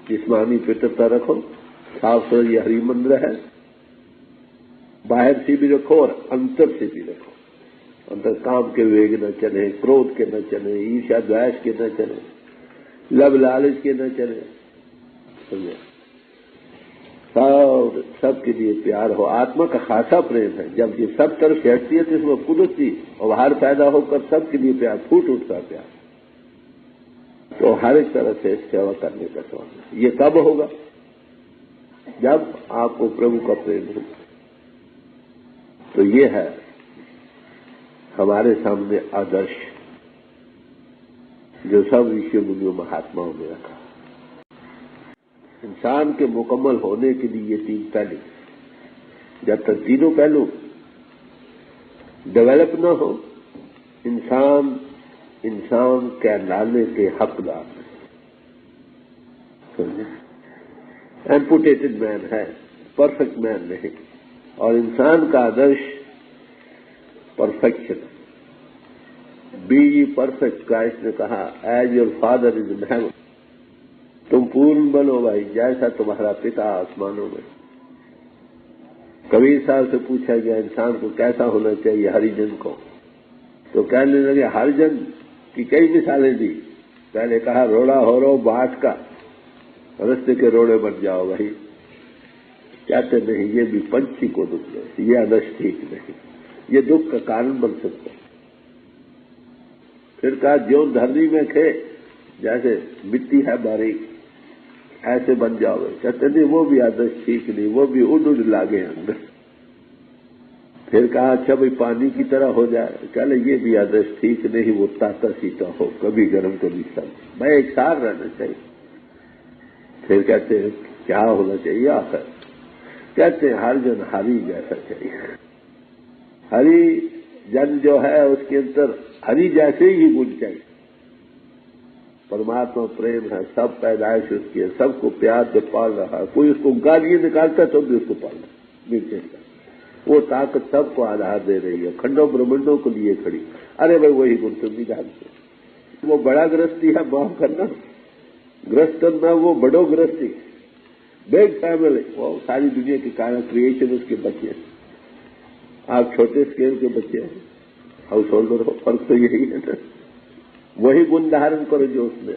جسمانی پترتا رکھو، صاف ستھری ہری من رہے، باہر سے بھی رکھو اور انتر سے بھی رکھو۔ اندر کام کے ویگ نہ چلے، کرودھ کے نہ چلے، عیرشا دویش کے نہ چلے، لب لالچ کے نہ چلے، سمجھے، سب کے لیے پیار ہو، آتما کا خاصا پریم ہے۔ جب یہ سب طرف ہٹتی ہے تو اس میں قدرتی اور باہر پیدا ہو کر سب کے لیے پیار پھوٹ اٹھتا پیار، تو ہر ایک طرح سے سیوا کرنے کا سوال۔ یہ کب ہوگا؟ جب آپ کو پربھو کا پریم ہوگا۔ تو یہ ہے ہمارے سامنے آدرش جو سب رشی منیوں مہاتماؤں نے رکھا۔ انسان کے مکمل ہونے کے لیے یہ 3 پہلو، جب تک تینوں پہلو ڈیولپ نہ ہو، انسان کہلانے کے حقدار ہے، ایمپوٹیٹڈ مین ہے، پرفیکٹ مین نہیں، اور انسان کا آدرش perfection. Be ye perfect, Christ نے کہا as your father is in heaven, تم پورن بنو بھائی جیسا تمہارا پتا آسمانوں میں۔ کبیر صاحب سے پوچھا گیا انسان کو کیسا ہونا چاہیے ہری جن کو، تو کہنے لگے ہر جن کی کئی مثالیں دی۔ پہلے کہا روڑا ہو رو بانٹ کا، رستے کے روڑے بن جاؤ بھائی، کہتے نہیں یہ بھی پنچھی کو دکھ دے، یہ آدرش ٹھیک نہیں، یہ دکھ کا کارن بن سکتا ہے۔ پھر کہا جو دھرتی میں تھے جیسے مٹی ہے باریک ایسے بن جاؤ گے، کہتے نہیں وہ بھی آدرش ٹھیک نہیں، وہ بھی اڈ لاگے اندر۔ پھر کہا اچھا بھائی پانی کی طرح ہو جائے، کہلے یہ بھی آدرش ٹھیک نہیں، وہ تاتا سیتا ہو، کبھی گرم کبھی سرد، میں ایک ساتھ رہنا چاہیے۔ پھر کہتے ہیں کیا ہونا چاہیے آخر، کہتے ہیں ہر جن ہری جیسا چاہیے۔ ہری جن جو ہے اس کے اندر ہری جیسے ہی گن چاہیے، پرماتما پریم ہے، سب پیدائش اس کی ہے، سب کو پیار سے پال رہا ہے، کوئی اس کو گالیاں نکالتا ہے تو بھی اس کو پالنا نیچے کا، وہ طاقت سب کو آدھار دے رہی ہے، کھنڈوں برہمنڈوں کو لیے کھڑی۔ ارے بھائی وہی گن تم بھی جانتے، وہ بڑا گرستی ہے معاف کرنا، گرست کرنا وہ بڑو گرستی، بگ فیملی، وہ ساری دنیا کی کریشن اس کے بچے ہیں، آپ چھوٹے اسکیل کے بچے ہیں، ہاؤس ہولڈر ہو، فرق تو یہی ہے نا، وہی گن دھارن کرو جو اس میں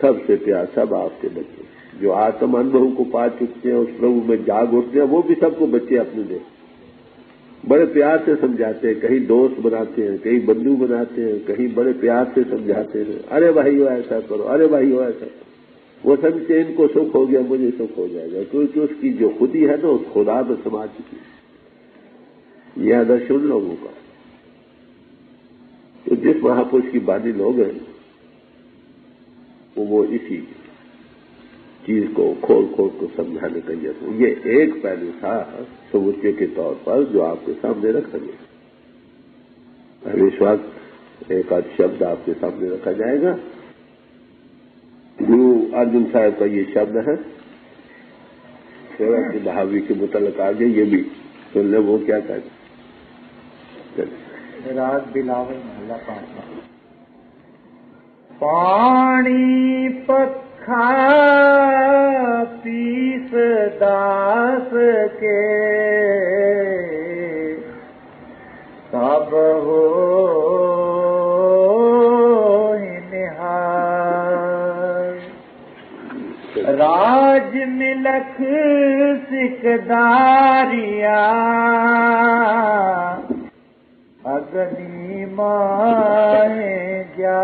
سب سے پیار، سب آپ کے بچے جو آتم انوبھو کو پا چکتے ہیں، اس پربھو میں جاگ اٹھتے ہیں، وہ بھی سب کو بچے اپنے دے بڑے پیار سے سمجھاتے ہیں، کہیں دوست بناتے ہیں، کہیں بندو بناتے ہیں، کہیں بڑے پیار سے سمجھاتے ہیں، ارے بھائی وہ ایسا کرو، ارے بھائی وہ ایسا کرو، وہ سمجھتے ان کو سکھ ہو گیا مجھے سکھ ہو جائے گا، کیونکہ اس کی جو خودی ہے نا اس خدا میں سما چکی ہے۔ یہ آدرش ان لوگوں کا، تو جس مہاپرش کی بانی لوگ ہیں وہ اسی چیز کو کھول کھول کو سمجھانے کا یہ ایک پہلو تھا سمجھے کے طور پر جو آپ کے سامنے رکھا گیا۔ اب اس وقت ایک آدھ شبد آپ کے سامنے رکھا جائے گا، گرو ارجن صاحب کا یہ شبد ہے، سیوا کے بہاوی کے متعلق آگے یہ بھی سن لیں وہ کیا کہتے ہیں۔ راگ بلاول محلہ پانچواں۔ پانی پکھا پیس داس کے سب ہو نہار، راج ملک سکداریا اگنی ماہ جا،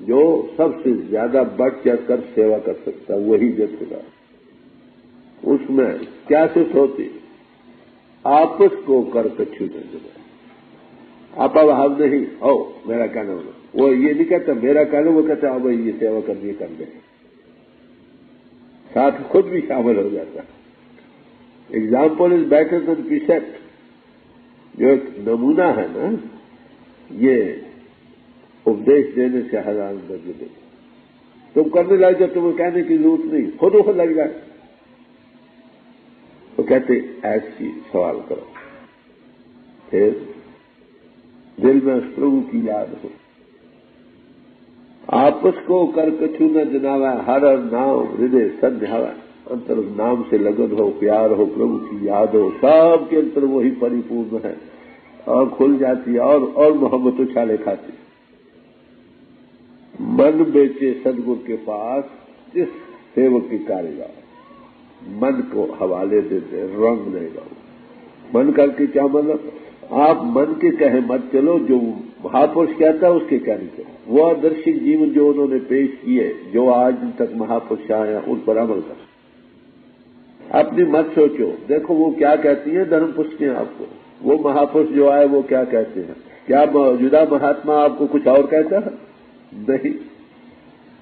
جو سب سے زیادہ بڑھ چڑھ کر سیوا کر سکتا ہے وہی جتھےدار۔ اس میں کیا صرف ہوتی؟ آپس کو کر کچھ نہیں، آپا بھاو نہیں، او میرا کہنا ہونا، وہ یہ نہیں کہتا میرا کہنا، وہ کہتا ہے بھائی یہ سیوا کرنی کر دیں، ساتھ خود بھی شامل ہو جاتا ہے۔ ایگزامپل از بیٹر دین پریسیپٹ، جو ایک نمونہ ہے نا، یہ اپدیش دینے سے ہزار درجے دے، تم کرنے لگ جب تمہیں کہنے کی ضرورت نہیں، خود لگ جائے۔ تو کہتے ایسی سوال کرو، پھر دل میں اس پربھو کی یاد ہو، آپس کو کر کچھو نہ جناوا، ہر نام ہردے سد نہاوا، انتر نام سے لگن ہو، پیار ہو، پربھو کی یاد ہو، سب کے انتر وہی پری پورن ہے، اور کھل جاتی ہے اور محبت اچھالے کھاتی۔ من بیچے صدگور کے پاس اس سیوک کی کاریگر، من کو حوالے دیتے، رنگ نہیں لاؤ۔ من کر کے کیا مطلب؟ آپ من کے کہے مت چلو، جو مہاپرش کہتا ہے اس کے کہنے چلو۔ وہ آدرشک جیون جو انہوں نے پیش کیے، جو آج تک مہاپرش آئے ہیں، ان پر عمل کر۔ اپنی مت سوچو، دیکھو وہ کیا کہتی ہیں، دھرم پوچھتے ہیں آپ کو، وہ مہاپرش جو آئے وہ کیا کہتے ہیں؟ کیا موجودہ مہاتما آپ کو کچھ اور کہتا ہے؟ نہیں،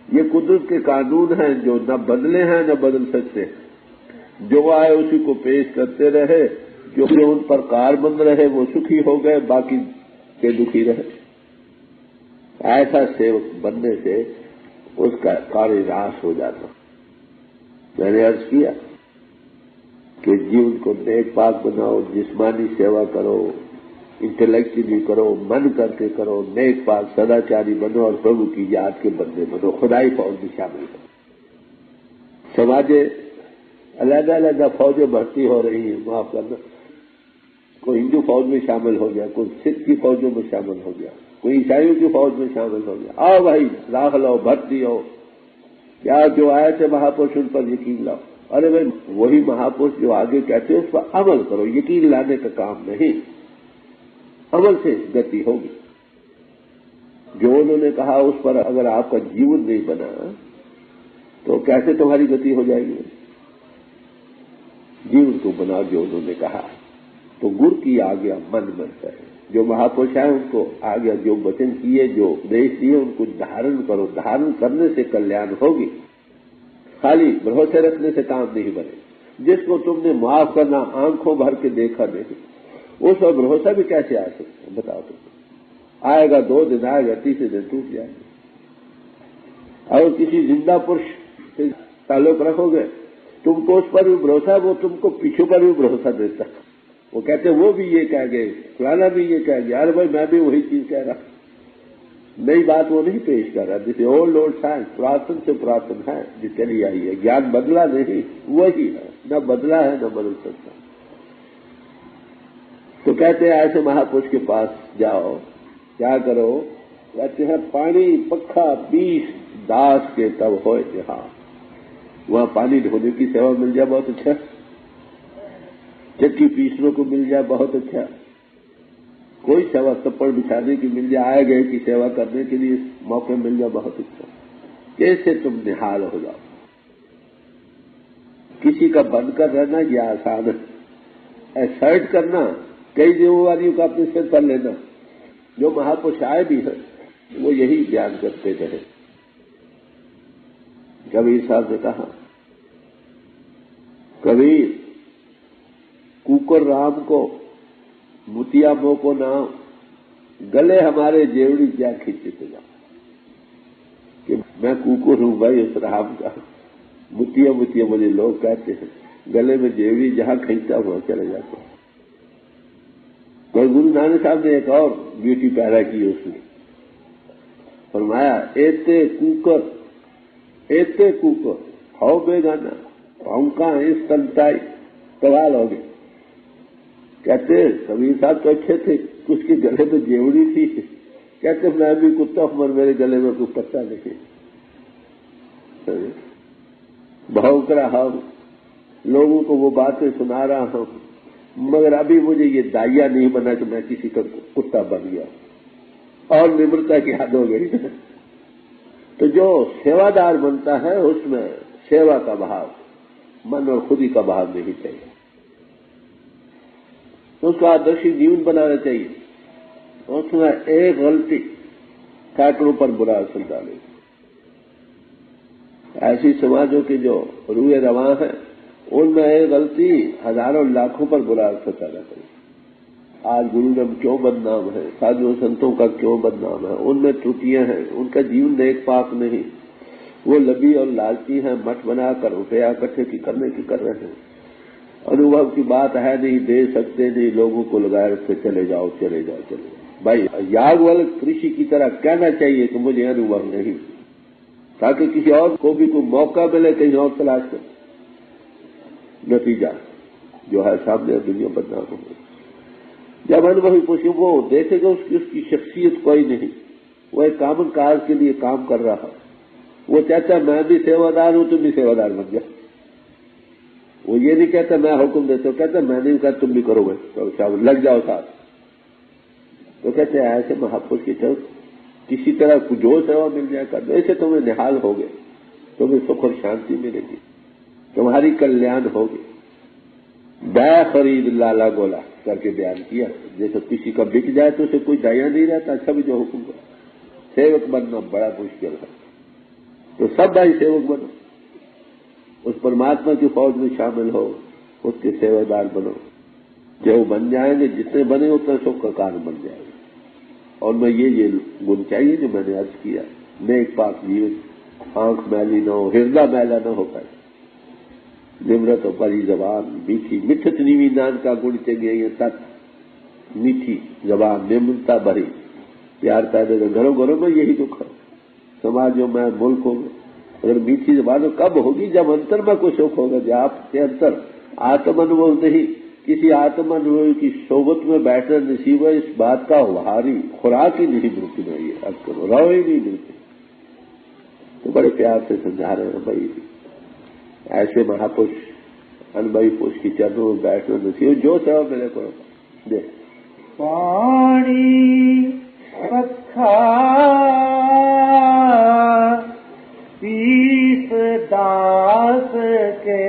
یہ قدرت کے قانون ہیں جو نہ بدلے ہیں نہ بدل سکتے ہیں۔ جو آئے اسی کو پیش کرتے رہے، جو ان پر کاربند رہے وہ سکھی ہو گئے، باقی کے دکھی رہے۔ ایسا سیوک بننے سے اس کا کار راس ہو جاتا۔ میں نے عرض کیا کہ جیون کو نیک پاک بناؤ، جسمانی سیوا کرو، انٹلیکچولی کرو، من کر کے کرو، نیک پاک سداچاری بنو، اور پربھو کی یاد کے بندے بنو، خدائی فوج بھی شامل کرو۔ سماجے علیحدہ علیحدہ فوجیں بھرتی ہو رہی ہیں، معاف کرنا، کوئی ہندو فوج میں شامل ہو گیا، کوئی سکھ کی فوجوں میں شامل ہو گیا، کوئی عیسائیوں کی فوج میں شامل ہو گیا۔ آؤ بھائی داخل ہو، بھرتی ہو، کیا جو آئے تھے مہاپرش ان پر یقین لاؤ۔ ارے بھائی وہی مہاپرش جو آگے کہتے ہیں اس پر عمل کرو، یقین لانے کا کام نہیں، عمل سے گتی ہوگی۔ جو انہوں نے کہا اس پر اگر آپ کا جیون نہیں بنا تو کیسے تمہاری گتی ہو جائے گی؟ جیون کو بناؤ جو انہوں نے کہا، تو گر کی آگیا من بنتا ہے۔ جو مہاپرش ہیں ان کو آگیا، جو وچن کیے، جو اپدیش دیے، ان کو دھارن کرو، دھارن کرنے سے کلیان ہوگی۔ خالی بھروسے رکھنے سے کام نہیں بنے۔ جس کو تم نے معاف کرنا آنکھوں بھر کے دیکھا نہیں، اس پر بھروسہ بھی کیسے آ سکتا ہے؟ بتاؤ تم، آئے گا 2 دن آئے گا، تیسرے دن ٹوٹ جائے گا۔ اور کسی زندہ پرش سے تعلق رکھو گے، تم کو اس پر بھی بھروسہ ہے، وہ تم کو پیچھوں پر بھی بھروسہ دیتا ہے۔ وہ کہتے وہ بھی یہ کہہ گئے، فلانا بھی یہ کہہ گیا، ارے بھائی میں بھی وہی چیز کہہ رہا۔ نئی بات وہ نہیں پیش کر رہا، جسے اولڈ سائنس پراتن سے پراتن ہے جو چلی آئی ہے، گیان بدلا نہیں، وہی ہے، نہ بدلا ہے نہ بدل سکتا۔ تو کہتے ہیں ایسے مہاپرش کے پاس جاؤ، کیا کرو؟ کہتے ہیں پانی پکھا 20 داس کے تب ہوئے جہاں، وہاں پانی ڈھونے کی سیوا مل جائے بہت اچھا، چکی پیسنے کو مل جائے بہت اچھا، کوئی سیوا تپڑ بچھانے کی مل جائے، آئے گئے کی سیوا کرنے کے لیے موقع مل جائے بہت اچھا۔ کیسے تم نہال ہو جاؤ۔ کسی کا بن کر رہنا یہ آسان ہے، ایسرٹ کرنا، کئی ذمہ کا اپنے سر پر لینا۔ جو مہاپرش آئے بھی ہیں وہ یہی بیان کرتے رہے۔ کبیر صاحب نے کہا، کبیر کوکر رام کو متیا مو کو نام، گلے ہمارے جیوڑی کیا کھینچتے جا، کہ میں کوکر ہوں بھائی اس رام کا، متیا متیا مجھے لوگ کہتے ہیں، گلے میں جیوڑی جہاں کھینچتا وہاں چلے جاتا ہوں۔ اور گرو نانک صاحب نے ایک اور بیوٹی پیدا کی اس میں، فرمایا ایتے کوکر ہاؤ بے گانا ہونکا اس تنتائی سوال ہو گئے۔ کہتے کبیر صاحب تو اچھے تھے، اس کے گلے میں جیوڑی تھی، کہتے میں بھی کتا ہوں مگر میرے گلے میں کوئی پتا نہیں، بھونک رہا ہوں، لوگوں کو وہ باتیں سنا رہا ہوں، مگر ابھی مجھے یہ دائیا نہیں بنا کہ میں کسی کا کتا بن گیا۔ اور نمرتا کی حد ہو گئی. تو جو سیوادار بنتا ہے اس میں سیوا کا بھاو، من اور خودی کا بھاو نہیں چاہیے. تو اس کو آدرشی جیون بنانا چاہیے. اس میں ایک غلطی سینکڑوں پر برا اثر ڈالے. ایسی سماجوں کی جو روئے رواں ہیں ان میں ایک غلطی ہزاروں لاکھوں پر برا اثر پیدا کرے. آج گرو کیوں بدنام ہے، سادھو سنتوں کا کیوں بدنام ہے؟ ان میں ترٹیاں ہیں، ان کا جیون نیک پاک نہیں. وہ لبی اور لالچی ہیں، مٹھ بنا کر روپیہ اکٹھے کرنے کی کر رہے ہیں. انوبھو کی بات ہے نہیں، دے سکتے نہیں، لوگوں کو لگائے رکھتے چلے جاؤ چلے جاؤ چلے جاؤ. بھائی یاگول کرشی کی طرح کہنا چاہیے کہ مجھے انوبھو نہیں، تاکہ کسی اور کو بھی کوئی موقع ملے کہیں اور تلاش کر. نتیجہ جو ہے سامنے دنیا بدنام ہو گئی. جب انوبھوی پوچھے وہ دیکھے گا اس کی شخصیت کوئی نہیں، وہ ایک کامن کاج کے لیے کام کر رہا. وہ چاہتا ہے میں بھی سیوادار ہوں، تم بھی سیوادار بن جاؤ. وہ یہ نہیں کہتا میں حکم دیتا ہوں، کہتا میں نہیں کہا تم بھی کرو گے تو لگ جاؤ ساتھ. تو کہتے ہیں ایسے محبت کی چل کسی طرح جو سیوا مل جائے کر دو، ایسے تمہیں نحال ہوگے، تمہیں سکھ اور شانتی ملے گی، تمہاری کلیان ہوگی. بے خرید لالا گولا کر کے بیان کیا. جیسے کسی کا بک جائے تو اسے کوئی دیا نہیں رہتا، اچھا بھی جو حکم کرے. سیوک بننا بڑا مشکل ہے. تو سب بھائی سیوک بنو، اس پرماتما کی فوج میں شامل ہو، اس کے سیوادار بنو. جو بن جائیں گے، جتنے بنے اتنا سکھ کا کارن بن جائے گا. اور میں یہ گن چاہیے جو میں نے عرض کیا، نیک پاک جیون، آنکھ میلی نہ ہو، ہردہ میلا نہ ہو پائے، نمرت و پری زبان میٹھی، مٹھت نیوی نان کا گڑ چنگے یہ تک، میٹھی زبان نمرتا بھری، پیار پیدا کر. گھروں گھروں میں یہی دکھ ہے، سماجوں میں، ملکوں میں. اگر میٹھی زبان کب ہوگی؟ جب انتر میں کوئی سکھ ہوگا. جب آپ کے انتر آتم انوبھو نہیں، کسی آتم انوبھو کی صحبت میں بیٹھنا نصیب ہے. اس بات کا وہاری خوراک ہی نہیں ملتی. میں یہ عرض کروں، رو ہی نہیں ملتی. تو بڑے پیار سے سمجھا رہے ہیں بھائی، ایسے مہاپرش انبھوی پرش کی چرنوں میں بیٹھنا نصیب، جو سیوا ملے کرو. دیکھ پانی پکھا پیس داس کے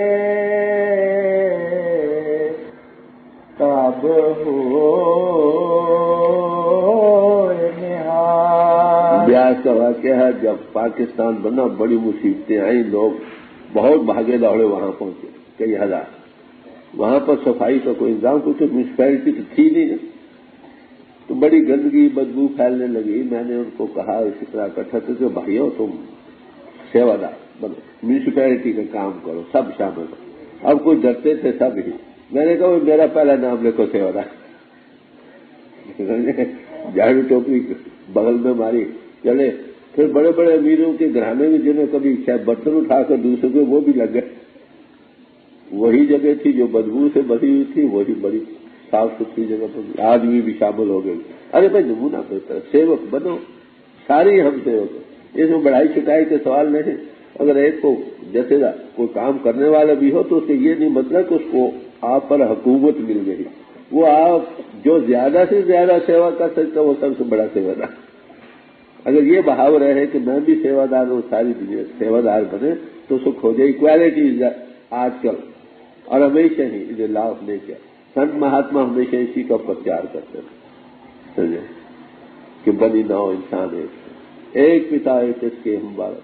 تب ہو نہال. بیاس کا واقعہ ہے، جب پاکستان بنا بڑی مصیبتیں آئیں، لوگ بہت بھاگے دوڑے وہاں پہنچے، کئی ہزار. وہاں پر صفائی کا کوئی انتظام، کچھ میونسپلٹی تو تھی نہیں، تو بڑی گندگی بدبو پھیلنے لگی. میں نے ان کو کہا اسی طرح اکٹھا کر کے، بھائیو تم سیوادار بنو، میونسپلٹی کا کام کرو، سب شامل ہو. اب کوئی ڈرتے تھے سب ہی. میں نے کہا میرا پہلا نام لکھو سیوادار. جھاڑو ٹوپی بغل میں ماری چلے. پھر بڑے بڑے امیروں کے گھرانے میں جنہیں کبھی شاید برتن اٹھا کر دوسرے کو وہ بھی لگ گئے. وہی جگہ تھی جو بدبو سے بھری ہوئی تھی، وہی بڑی صاف ستھری جگہ پر آدمی بھی شامل ہو گئے. ارے بھائی نمونہ بہتر، سیوک بنو، ساری ہم سیوک ہیں. اس میں بڑائی چھٹائی کے سوال نہیں. اگر ایک کو جیسے کوئی کام کرنے والا بھی ہو تو اس سے یہ نہیں مطلب کہ اس کو آپ پر حکومت مل گئی. وہ آپ جو زیادہ سے زیادہ سیوا کر سکتا وہ سب سے بڑا سیوادار. اگر یہ بہاو رہے کہ میں بھی سیوادار ہوں، ساری دنیا سیوادار بنے تو سکھ ہو جائے. اکوالٹی آج کل اور ہمیشہ ہی یہ لا آف نیچر. سنت مہاتما ہمیشہ اسی کا پرچار کرتے ہیں، سمجھے کہ بنی نو انسان ایک پتا ایک اس کے ہم بارہ،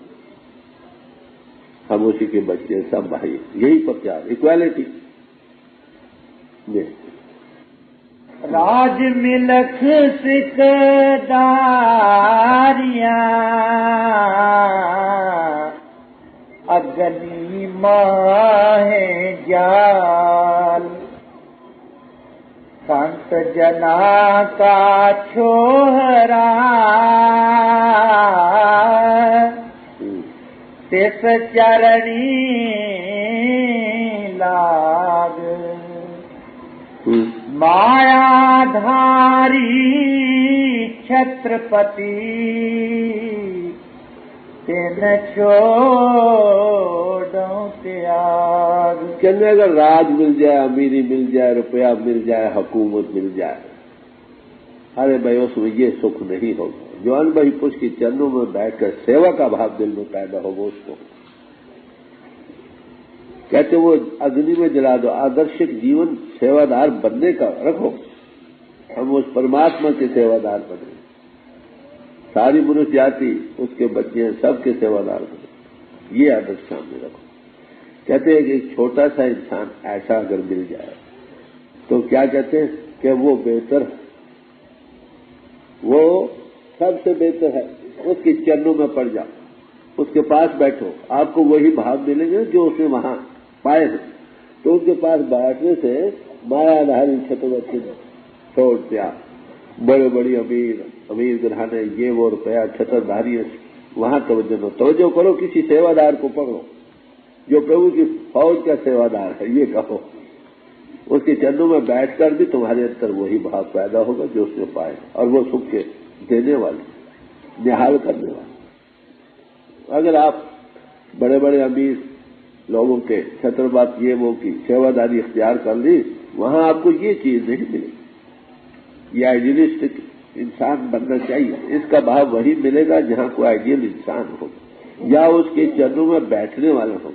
ہم اسی کے بچے سب بھائی. یہی پرچار اکوالٹی. راج ملک سکھ داریاں اگنی ماہ جال، سنت جنا کا چھوہرا تس چرنی لاگ، مایا دھاری چھترپتی تین چھوڑوں تیاگ. کہنے اگر راج مل جائے، امیری مل جائے، روپیہ مل جائے، حکومت مل جائے، ارے بھائی اس میں یہ سکھ نہیں ہوگا جو ان بھائی پش کی چرنوں میں بیٹھ کر سیوا کا بھاو دل میں پیدا ہوگا اس کو کہتے وہ اگنی میں جلا دو. آدرشک جیون سیوادار بننے کا رکھو. ہم اس پرماتما کے سیوادار بنے, ساری منش جاتی اس کے بچے ہیں سب کے سیوادار بنے. یہ آدرش سامنے رکھو. کہتے ہیں کہ ایک چھوٹا سا انسان ایسا اگر مل جائے تو کیا کہتے ہیں کہ وہ بہتر ہے, وہ سب سے بہتر ہے. اس کے چرنوں میں پڑ جاؤ, اس کے پاس بیٹھو, آپ کو وہی بھاو ملیں گے جو اس نے وہاں پائے ہیں. تو ان کے پاس بیٹھنے سے مایا دھاری چھتوں چھوڑ دیا. بڑے بڑی امیر گرہانے یہ وہ روپیہ چھتر دھاری وہاں توجہ کرو. کسی سیوادار کو پکڑو جو پربھو کی فوج کا سیوادار ہے, یہ کہو. اس کے چرنوں میں بیٹھ کر بھی تمہارے اندر وہی بھاو پیدا ہوگا جو اس نے پائے, اور وہ سکھ کے دینے والے, نہال کرنے والے. اگر آپ بڑے بڑے امیر لوگوں کے چھتر بات یہ وہ کی سیواداری اختیار کر لی, وہاں آپ کو یہ چیز نہیں ملے. یہ آئیڈیلسٹک انسان بننا چاہیے. اس کا بھاو وہی ملے گا جہاں کوئی آئیڈیل انسان ہو یا اس کے چرنوں میں بیٹھنے والا ہو.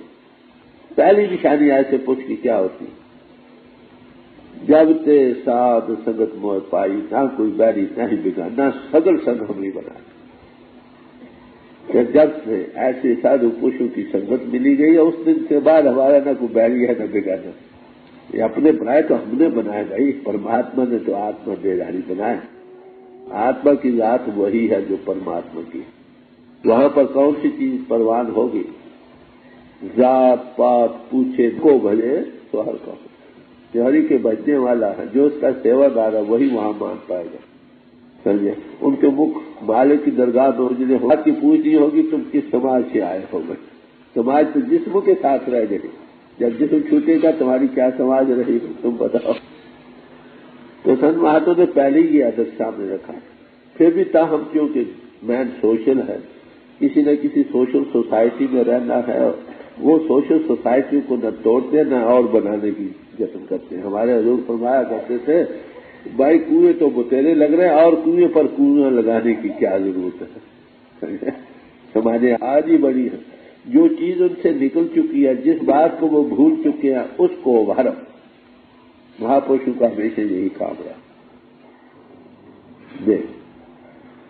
پہلی نشانی ایسے پوچھ کی کیا ہوتی, جب تے ساد سنگت موہ پائی, نہ کوئی بیری نہیں بگا, نہ سگل سنگ ہمیں بنا. کہ جب سے ایسے سادھو پوشوں کی سنگت ملی گئی ہے اس دن سے بعد ہمارا نہ کوئی بیری ہے نہ بگانا. یہ اپنے بنائے تو ہم نے بنایا بھائی, پرماتما نے تو آتما دیہاری بنایا. آتما کی ذات وہی ہے جو پرماتما کی. وہاں پر کون سی چیز پروان ہوگی؟ ذات پات پوچھے کو بھجے تو ہر کا جو ہری کے بجنے والا ہے, جو اس کا سیوادار ہے وہی وہاں مان پائے گا. سمجھے, ان کے مکھ مالک کی درگاہ جنہیں ہاتھ کی پوچھنی ہوگی تم کس سماج سے آئے ہو گئے. سماج تو جسم کے ساتھ رہ گئے, جب جسم چھوٹے گا تمہاری کیا سماج رہی تم بتاؤ. تو سنت مہاتوں نے پہلے ہی یہ ادب سامنے رکھا. پھر بھی تاہم کیونکہ مین سوشل ہے, کسی نہ کسی سوشل سوسائٹی میں رہنا ہے, وہ سوشل سوسائٹی کو نہ توڑتے نہ اور بنانے کی جتن کرتے ہیں. ہمارے حضور فرمایا کرتے تھے بھائی کنویں تو بتیرے لگ رہے ہیں اور کنویں پر کنواں لگانے کی کیا ضرورت ہے. سماجیں آج ہی بڑی ہیں, جو چیز ان سے نکل چکی ہے, جس بات کو وہ بھول چکے ہیں اس کو ابھارو. مہاپرشوں کا ہمیشہ یہی کام رہا. دیکھ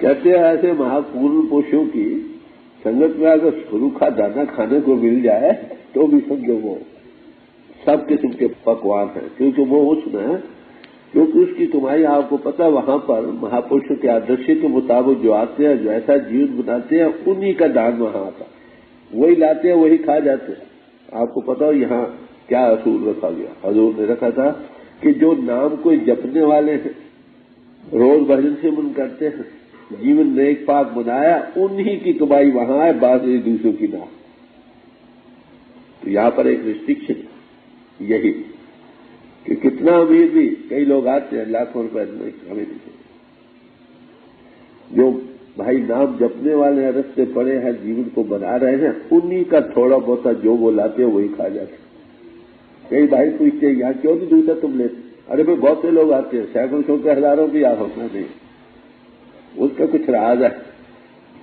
کہتے ہیں ایسے مہاپورن پوشوں کی سنگت میں اگر روکھا دانا کھانے کو مل جائے تو بھی سمجھو وہ سب قسم کے پکوان ہیں, کیونکہ وہ اس میں کیونکہ اس کی کمائی آپ کو پتا وہاں پر مہاپرشوں کے آدرش کے مطابق جو آتے ہیں, جو ایسا جیون بناتے ہیں, انہی کا دان وہاں آتا. وہی لاتے ہیں وہی کھا جاتے ہیں. آپ کو پتا یہاں کیا اصول رکھا گیا؟ حضور نے رکھا تھا کہ جو نام کو جپنے والے ہیں, روز بھجن سے من کرتے ہیں, جیون نیک پاک بنایا, انہی کی کمائی وہاں ہے, بعض دوسروں کی نہ. تو یہاں پر ایک ریسٹرکشن یہی کہ کتنا امیر بھی کئی لوگ آتے ہیں لاکھوں روپے ہمیں نہیں. جو بھائی نام جپنے والے ہیں, رستے پڑے ہیں, جیون کو بنا رہے ہیں, انہی کا تھوڑا بہت جو وہ لاتے ہیں وہی کھا جاتے ہیں. کئی بھائی پوچھتے ہیں یہاں کیوں نہیں دوسرا تم لیتے؟ ارے بھائی بہت سے لوگ آتے ہیں, سینکڑوں کے ہزاروں کی آپ ہونا نہیں, اس کا کچھ راز ہے.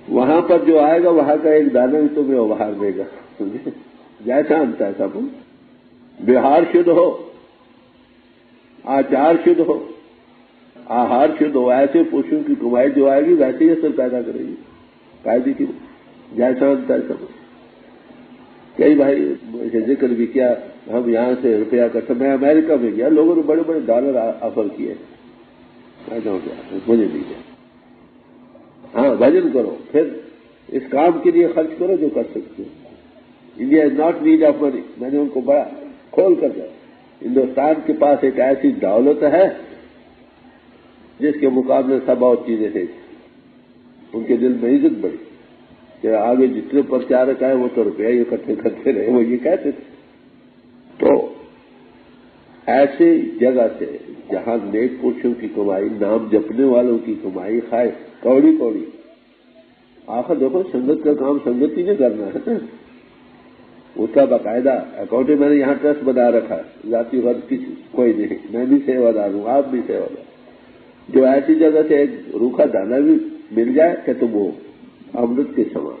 وہاں پر جو آئے گا وہاں کا ایک دانہ بھی تمہیں ابھار دے گا. جیسا انتا ہے سب. بہار شدھ ہو, آچار شدھ ہو, آہار شدھ ہو, ایسے پوشوں کی کمائی جو آئے گی ویسے ہی اثر پیدا کرے گی. قاعدے کی جیسا انتا ہے سب. کئی بھائی ذکر بھی کیا, ہم یہاں سے روپیہ کرتے, میں امریکہ میں گیا, لوگوں نے بڑے بڑے ڈالر آفر کیے, میں کہوں گیا مجھے نہیں گیا. ہاں بھجن کرو، پھر اس کام کے لیے خرچ کرو جو کر سکتے ہو. India is not need of money. میں نے ان کو بڑا کھول کر دیا. ہندوستان کے پاس ایک ایسی دولت ہے جس کے مقابلے سب اور چیزیں ہیں. ان کے دل میں عزت بڑھی کہ آگے جتنے پرچارک آئے وہ تو روپیہ ہی اکٹھے کرتے رہے، وہ یہ کہتے تھے. تو ایسی جگہ سے جہاں نیک پرشوں کی کمائی، نام جپنے والوں کی کمائی، خواہ کوڑی کوڑی. آخر دیکھو سنگت کا کام سنگت ہی نے کرنا ہے نا. اس کا باقاعدہ اکاؤنٹ میں نے یہاں ٹرسٹ بنا رکھا ہے، ذاتی غرض کی کوئی نہیں. میں بھی سیوادار ہوں، آپ بھی سیوادار. جو ایسی جگہ سے ایک روکھا دانا بھی مل جائے کہ تم وہ امرت کے سمان.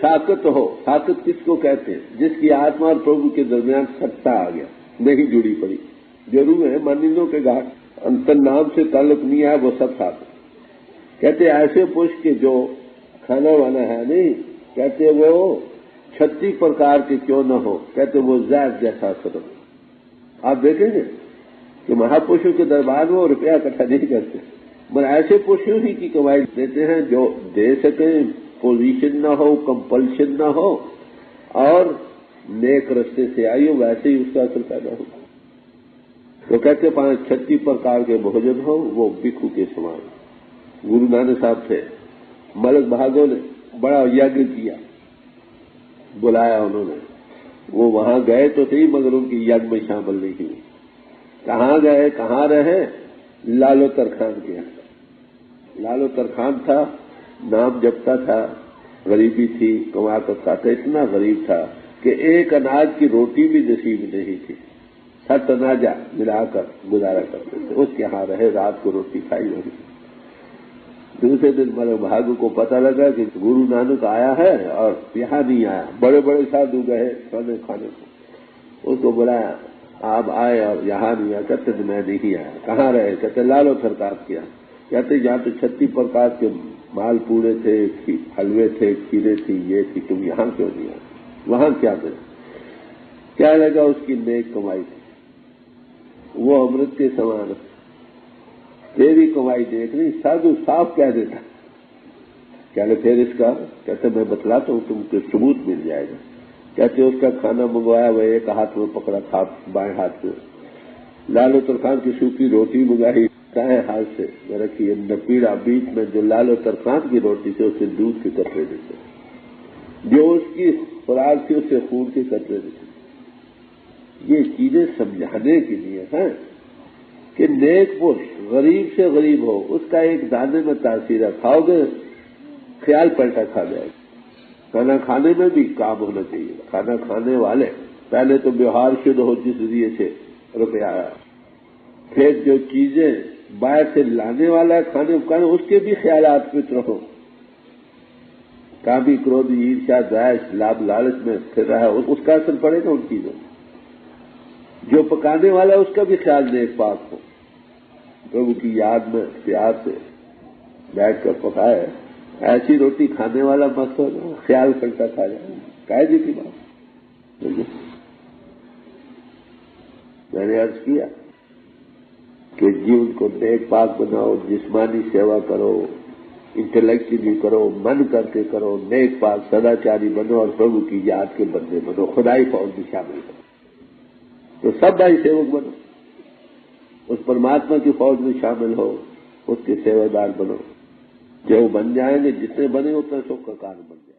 ساکت ہو. ساکت کس کو کہتے ہیں؟ جس کی آتما اور پربھو کے درمیان سچتا آ گیا، نہیں جڑی پڑی. ضرور ہے مانندوں کے گھاٹ انتر نام سے تعلق نہیں ہے، وہ سب ساکت. کہتے ایسے پوش کے جو کھانا وانا ہے نہیں، کہتے وہ 36 پرکار کے کیوں نہ ہو، کہتے وہ زہر جیسا اثر. آپ دیکھیں گے کہ مہاپروشوں کے دربار میں وہ روپیہ اکٹھا نہیں کرتے، مگر ایسے پروشوں ہی کی کمائی دیتے ہیں جو دے سکیں، پوزیشن نہ ہو، کمپلشن نہ ہو، اور نیک رستے سے آئی ہو، ویسے ہی اس کا اثر پیدا ہو. تو کہتے 36 پرکار کے بھوجن ہو وہ بکھو کے سمان. گرو نانک صاحب تھے، ملک بہادر نے بڑا یجن کیا، بلایا انہوں نے. وہ وہاں گئے تو صحیح مگر ان کی یجن میں شامل نہیں ہوئی. کہاں گئے، کہاں رہے؟ لالو ترخان کے یہاں. لالو ترخان تھا، نام جپتا تھا، غریبی تھی، کما کر کھاتا، اتنا غریب تھا کہ ایک اناج کی روٹی بھی نصیب نہیں تھی. 7 اناجہ ملا کر گزارا کرتے تھے. اس کے یہاں رہے، رات کو روٹی کھائی نہیں. دوسرے دن ملک بہادر کو پتہ لگا کہ گرو نانک آیا ہے اور یہاں نہیں آیا. بڑے بڑے سادھو گئے کھانے کو. اس کو بلایا، آپ آئے اور یہاں نہیں آیا. کہتے میں نہیں آیا. کہاں رہے؟ کہتے لالو سرکار کیا. کہتے جہاں تو 36 پرکار کے مال پوڑے تھے، حلوے تھے، کھیرے تھی، یہ تھی، تم یہاں کیوں نہیں آئے؟ وہاں کیا کرے؟ کیا لگا اس کی نیک کمائی تھی، وہ امرت کے سمان. تیری کمائی دیکھ نہیں، سادھو صاف کہہ دیتا. کہتے پھر اس کا؟ کہتے میں بتلاتا ہوں، تم کو ثبوت مل جائے گا. کہتے اس کا کھانا منگوایا، وہ ایک ہاتھ میں پکڑا تھا، بائیں ہاتھ میں لالو ترخان کی سوکھی روٹی منگائی، دائیں ہاتھ سے رکھی نپیڑا، بیچ میں جو لالو ترخان کی روٹی تھی اسے دودھ کے قطرے دیتے، جو اس کی خوراک تھی اسے خون کے قطرے دیتے. یہ چیزیں سمجھانے کے لیے ہیں کہ نیک پرش غریب سے غریب ہو، اس کا ایک دانے میں تاثیر ہے. کھاؤ گے خیال پلٹا کھا جائے گا. کھانا کھانے میں بھی کام ہونا چاہیے. کھانا کھانے والے پہلے تو ویوہار شدھ ہو جس ذریعے سے روپیہ آیا، پھر جو چیزیں باہر سے لانے والا ہے کھانے پکانے اس کے بھی خیالات فکر ہو. کامی، کرودھی، عیرشا، داعش، لابھ لالچ میں پھر رہا ہے، اس کا اثر پڑے گا ان چیزوں. جو پکانے والا ہے اس کا بھی خیال نیک پاک ہو، پربھو کی یاد میں پیار سے بیٹھ کر پکائے. ایسی روٹی کھانے والا مست ہو، خیال کرتا کھا جائے. قاعدے کی بات. میں نے عرض کیا کہ جیون کو نیک پاک بناؤ، جسمانی سیوا کرو، انٹلیکچولی کرو، من کر کے کرو، نیک پاک سداچاری بنو اور پربھو کی یاد کے بندے بنو. خدائی فوج میں شامل کرو تو سب بھائی سیوک بنو. اس پرماتما کی فوج میں شامل ہو، اس کے سیوادار بنو. جو بن جائیں گے، جتنے بنے اتنا سب کا کار بن جائے.